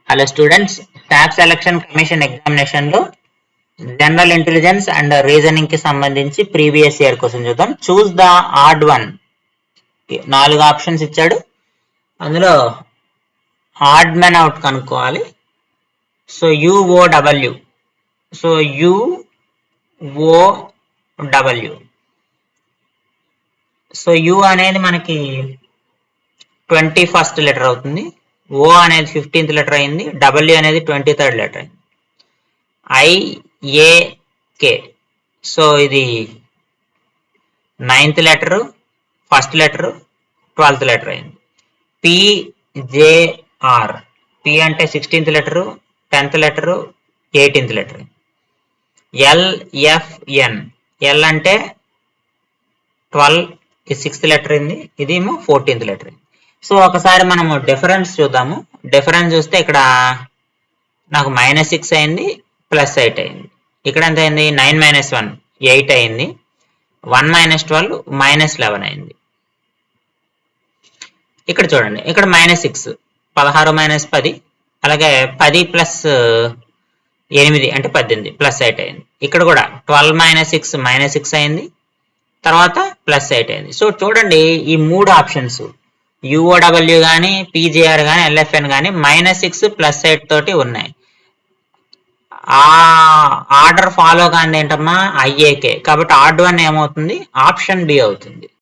Hello students, staff selection commission examination లో general intelligence and reasoning కి సంబంధించి previous year question చూద్దాం. Choose the odd one. 4 options ఇచ్చాడు, అందులో ఆడ్ మెన్ అవుట్ కనుక్కోవాలి. So UOW, so UOW, so U అనేది మనకి 21st లెటర్ అవుతుంది, O అనేది 15th లెటర్ అయింది, W అనేది 23rd లెటర్ అయింది, IAK, సో ఇది 9th letter, first letter, 12th letter అయింది. PJR, P అంటే 16th letter, 10th letter, 18th letter. LFN, L అంటే 12, 6th లెటర్ అయింది, ఇదేమో 14th లెటర్. సో ఒకసారి మనము డిఫరెన్స్ చూద్దాము. డిఫరెన్స్ చూస్తే ఇక్కడ నాకు -6 అయింది, +8 అయింది. ఇక్కడ ఎంత అయింది? 9 - 1 8 అయింది, 1 - 12 -11 అయింది. ఇక్కడ చూడండి, ఇక్కడ -6, 16 - 10, అలాగే 10 + 8 అంటే 18, +8 అయింది. ఇక్కడ కూడా 12 - 6 -6 అయింది, తర్వాత +8 అయింది. సో చూడండి, ఈ 3 ఆప్షన్స్ UOW కానీ, PJR కానీ, LFN కానీ -6 +8 తోటి ఉన్నాయి. ఆ ఆర్డర్ ఫాలో కాని ఏంటమ్మా? IAK. కాబట్టి ఆడ్ వన్ ఏమవుతుంది? ఆప్షన్ B అవుతుంది.